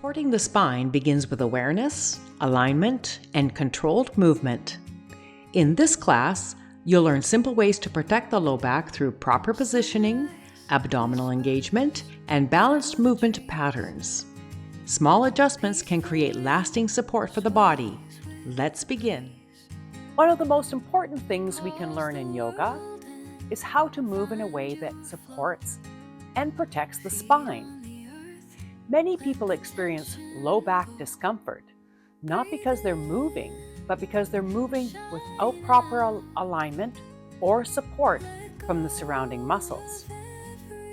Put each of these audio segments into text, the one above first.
Supporting the spine begins with awareness, alignment, and controlled movement. In this class, you'll learn simple ways to protect the low back through proper positioning, abdominal engagement, and balanced movement patterns. Small adjustments can create lasting support for the body. Let's begin. One of the most important things we can learn in yoga is how to move in a way that supports and protects the spine. Many people experience low back discomfort, not because they're moving, but because they're moving without proper alignment or support from the surrounding muscles.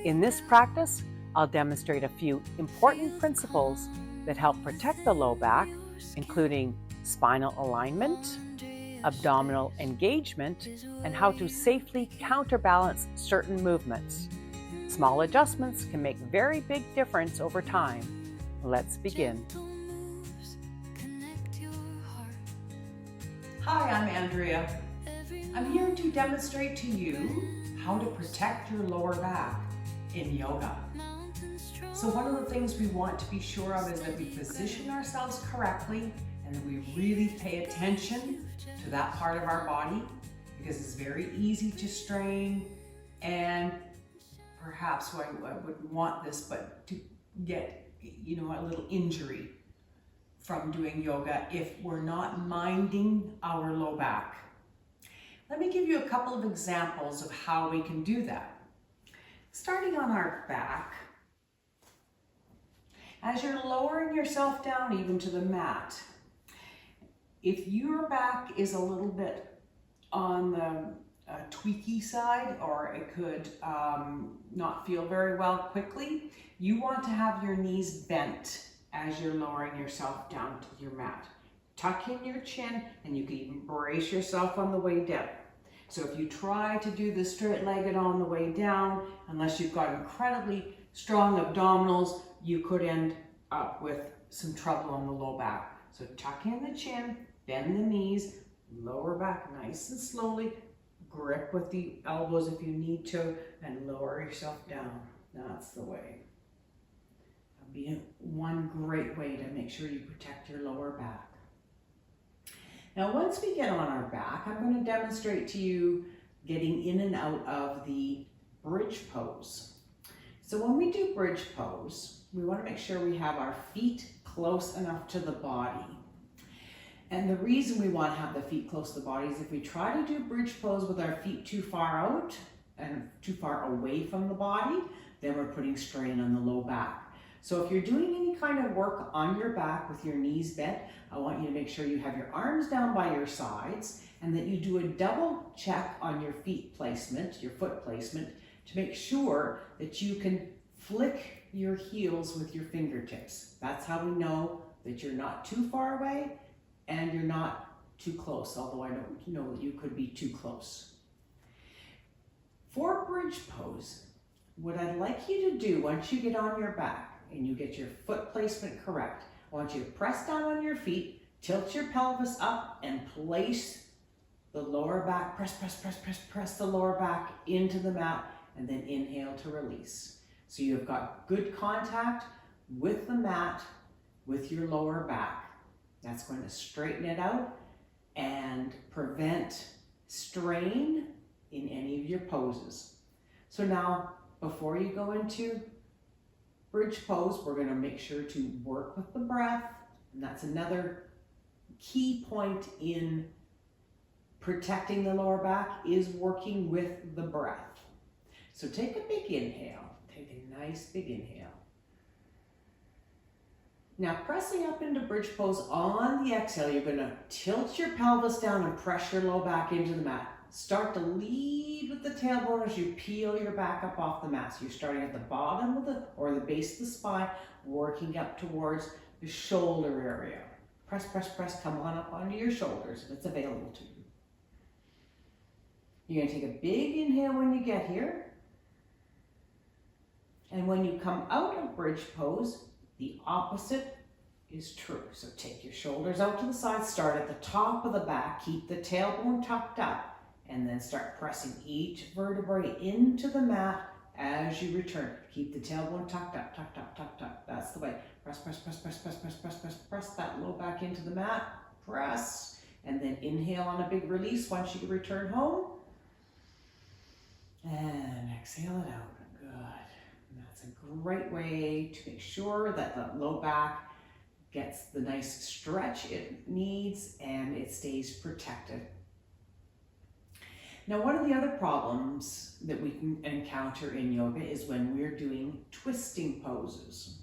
In this practice, I'll demonstrate a few important principles that help protect the low back, including spinal alignment, abdominal engagement, and how to safely counterbalance certain movements. Small adjustments can make a very big difference over time. Let's begin. Hi, I'm Andrea. I'm here to demonstrate to you how to protect your lower back in yoga. So one of the things we want to be sure of is that we position ourselves correctly and that we really pay attention to that part of our body, because it's very easy to strain, and perhaps I wouldn't want this, but to get, a little injury from doing yoga if we're not minding our low back. Let me give you a couple of examples of how we can do that. Starting on our back, as you're lowering yourself down even to the mat, if your back is a little bit on the tweaky side, or it could not feel very well quickly, you want to have your knees bent as you're lowering yourself down to your mat. Tuck in your chin, and you can even brace yourself on the way down. So if you try to do the straight-legged on the way down, unless you've got incredibly strong abdominals, you could end up with some trouble on the low back. So tuck in the chin, bend the knees, lower back nice and slowly, grip with the elbows if you need to, and lower yourself down. That's the way. That'll be one great way to make sure you protect your lower back. Now, once we get on our back, I'm going to demonstrate to you getting in and out of the bridge pose. So when we do bridge pose, we want to make sure we have our feet close enough to the body. And the reason we want to have the feet close to the body is if we try to do bridge pose with our feet too far out and too far away from the body, then we're putting strain on the low back. So if you're doing any kind of work on your back with your knees bent, I want you to make sure you have your arms down by your sides and that you do a double check on your feet placement, your foot placement, to make sure that you can flick your heels with your fingertips. That's how we know that you're not too far away and you're not too close, although I don't know that you could be too close. For bridge pose, what I'd like you to do once you get on your back and you get your foot placement correct, I want you to press down on your feet, tilt your pelvis up, and place the lower back, press the lower back into the mat, and then inhale to release. So you've got good contact with the mat, with your lower back. That's going to straighten it out and prevent strain in any of your poses. So now, before you go into bridge pose, we're going to make sure to work with the breath, and that's another key point in protecting the lower back, is working with the breath. So take a big inhale, take a nice big inhale. Now, pressing up into bridge pose on the exhale, you're going to tilt your pelvis down and press your low back into the mat. Start to lead with the tailbone as you peel your back up off the mat. So you're starting at the bottom of the base of the spine, working up towards the shoulder area. Press, come on up onto your shoulders if it's available to you. You're going to take a big inhale when you get here. And when you come out of bridge pose, the opposite is true. So take your shoulders out to the side, start at the top of the back, keep the tailbone tucked up, and then start pressing each vertebrae into the mat As you return, keep the tailbone tucked up, tucked up, tucked up. That's the way. Press, press, press, press, press, press, press, press, press that low back into the mat. Press. And then inhale on a big release once you return home. And exhale it out. Good. And that's a great way to make sure that the low back gets the nice stretch it needs and it stays protected. Now, one of the other problems that we can encounter in yoga is when we're doing twisting poses.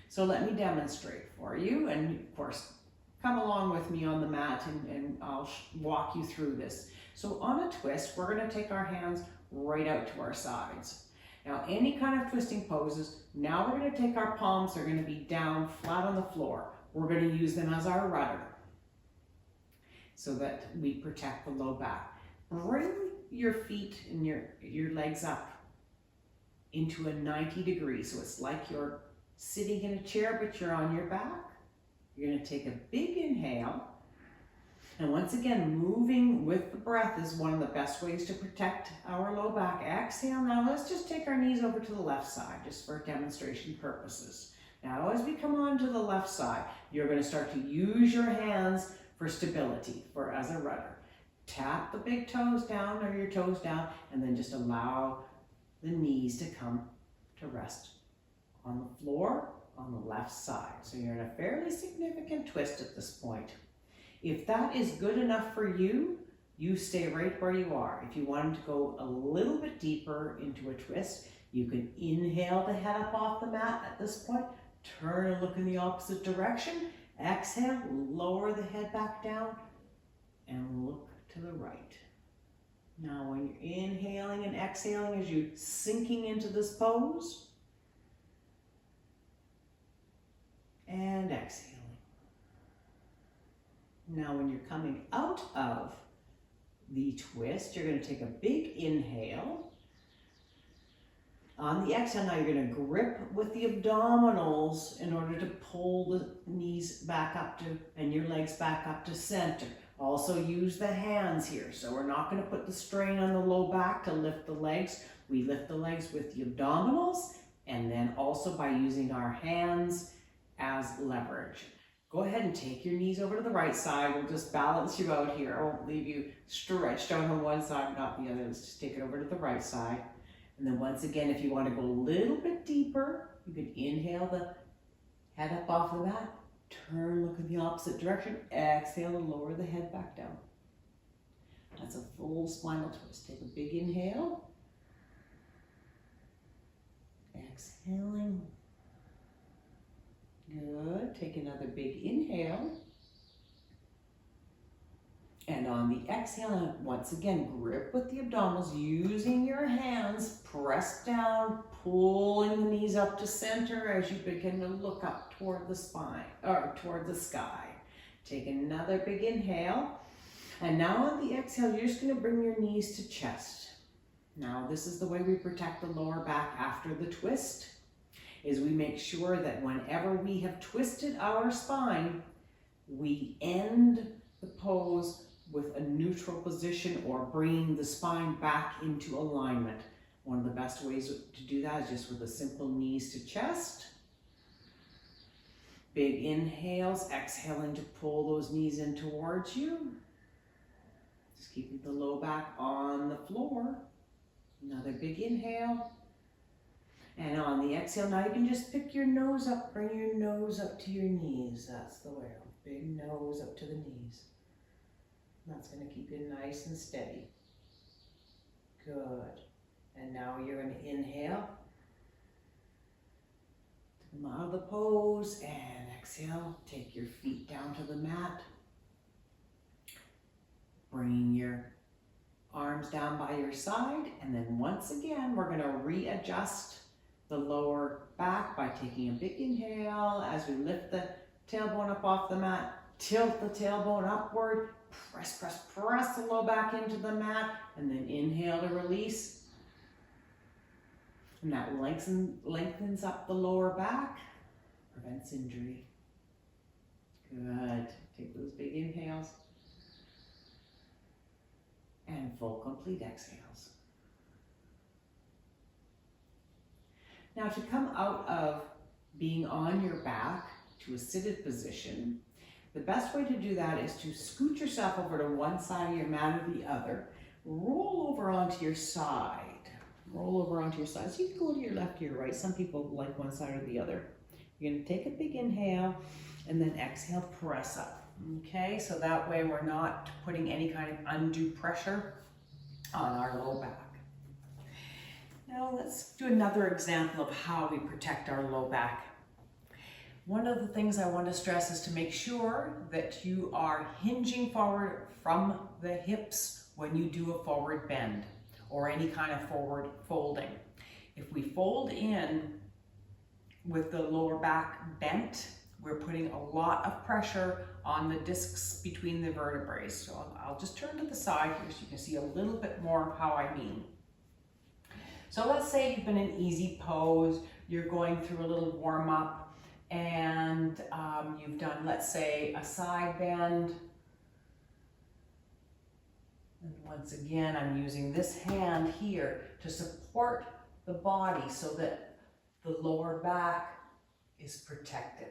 So let me demonstrate for you, and of course, come along with me on the mat and I'll walk you through this. So on a twist, we're going to take our hands right out to our sides. Now, any kind of twisting poses, now we're going to take our palms, they're going to be down flat on the floor. We're going to use them as our rudder so that we protect the low back. Bring your feet and your legs up into a 90 degrees. So it's like you're sitting in a chair, but you're on your back. You're going to take a big inhale. And once again, moving with the breath is one of the best ways to protect our low back. Exhale. Now let's just take our knees over to the left side, just for demonstration purposes. Now as we come on to the left side, you're going to start to use your hands for stability, as a rudder. Tap the big toes down or your toes down, and then just allow the knees to come to rest on the floor on the left side. So you're in a fairly significant twist at this point. If that is good enough for you, you stay right where you are. If you want to go a little bit deeper into a twist, you can inhale the head up off the mat at this point, turn and look in the opposite direction, exhale, lower the head back down, and look to the right. Now when you're inhaling and exhaling as you're sinking into this pose, and exhaling. Now when you're coming out of the twist, you're going to take a big inhale. On the exhale, now you're going to grip with the abdominals in order to pull the knees back up to, and your legs back up to center. Also use the hands here. So we're not going to put the strain on the low back to lift the legs. We lift the legs with the abdominals, and then also by using our hands as leverage. Go ahead and take your knees over to the right side. We'll just balance you out here. I won't leave you stretched out on one side, not the other. Let's just take it over to the right side. And then once again, if you want to go a little bit deeper, you can inhale the head up off the mat, turn, look in the opposite direction, exhale and lower the head back down. That's a full spinal twist. Take a big inhale, exhaling. Good. Take another big inhale. And on the exhale, once again, grip with the abdominals, using your hands, press down, pulling the knees up to center as you begin to look up toward the spine, or toward the sky. Take another big inhale. And now on the exhale, you're just going to bring your knees to chest. Now, this is the way we protect the lower back after the twist, is we make sure that whenever we have twisted our spine, we end the pose with a neutral position or bringing the spine back into alignment. One of the best ways to do that is just with a simple knees to chest. Big inhales, exhaling to pull those knees in towards you. Just keeping the low back on the floor. Another big inhale. And on the exhale, now you can just pick your nose up, bring your nose up to your knees. That's the way. Big nose up to the knees. That's going to keep you nice and steady. Good. And now you're going to inhale. Come out of the pose and exhale. Take your feet down to the mat. Bring your arms down by your side. And then once again, we're going to readjust the lower back by taking a big inhale as we lift the tailbone up off the mat, tilt the tailbone upward, press, press, press the low back into the mat, and then inhale to release. And that lengthens up the lower back, prevents injury. Good. Take those big inhales and full complete exhales. Now to come out of being on your back to a seated position, the best way to do that is to scoot yourself over to one side of your mat or the other. Roll over onto your side. Roll over onto your side. So you can go to your left or your right. Some people like one side or the other. You're going to take a big inhale and then exhale, press up. Okay, so that way we're not putting any kind of undue pressure on our low back. Now let's do another example of how we protect our low back. One of the things I want to stress is to make sure that you are hinging forward from the hips when you do a forward bend or any kind of forward folding. If we fold in with the lower back bent, we're putting a lot of pressure on the discs between the vertebrae. So I'll just turn to the side here so you can see a little bit more of how I mean. So let's say you've been in easy pose, you're going through a little warm up, and you've done, let's say, a side bend. And once again, I'm using this hand here to support the body so that the lower back is protected.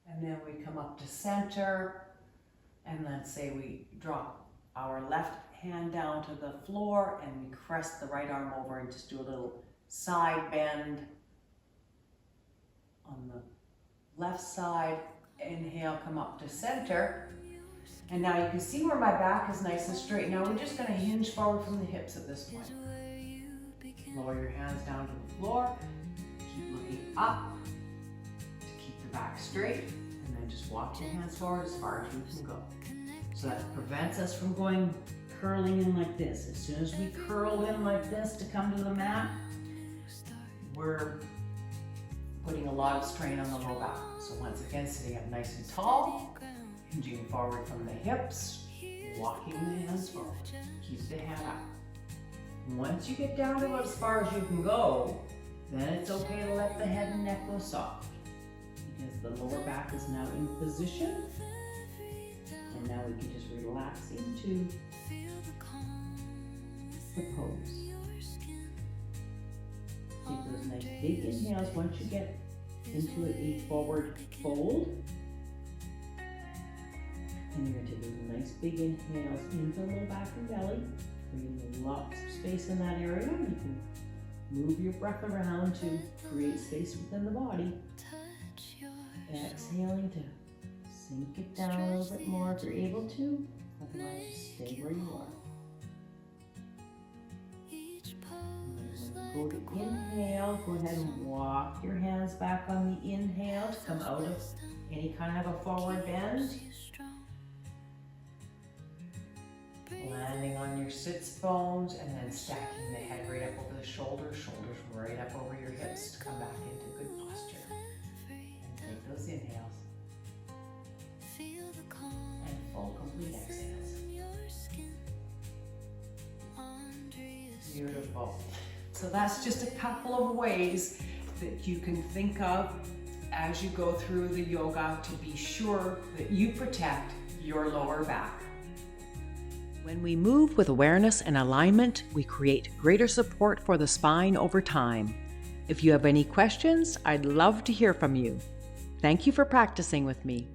And then we come up to center, and let's say we drop our left hand down to the floor and we crest the right arm over and just do a little side bend on the left side. Inhale, come up to center. And now you can see where my back is nice and straight. Now we're just going to hinge forward from the hips at this point. Lower your hands down to the floor. Keep looking up to keep the back straight. And then just walk your hands forward as far as you can go. So that prevents us from curling in like this. As soon as we curl in like this to come to the mat, we're putting a lot of strain on the low back. So once again, sitting up nice and tall, hinging forward from the hips, walking the hands forward. Keep the head up. Once you get down to as far as you can go, then it's okay to let the head and neck go soft, because the lower back is now in position. And now we can just relax into the pose. Take those nice big inhales. Once you get into a forward fold, and you're going to take those nice big inhales into the low back and belly, bringing lots of space in that area. You can move your breath around to create space within the body. Exhaling to sink it down a little bit more if you're able to. Otherwise, just stay where you are. Go to inhale. Go ahead and walk your hands back on the inhale to come out of any kind of a forward bend. Landing on your sits bones and then stacking the head right up over the shoulders, shoulders right up over your hips to come back into good posture. And take those inhales. And full complete exhales. Beautiful. So that's just a couple of ways that you can think of as you go through the yoga to be sure that you protect your lower back. When we move with awareness and alignment, we create greater support for the spine over time. If you have any questions, I'd love to hear from you. Thank you for practicing with me.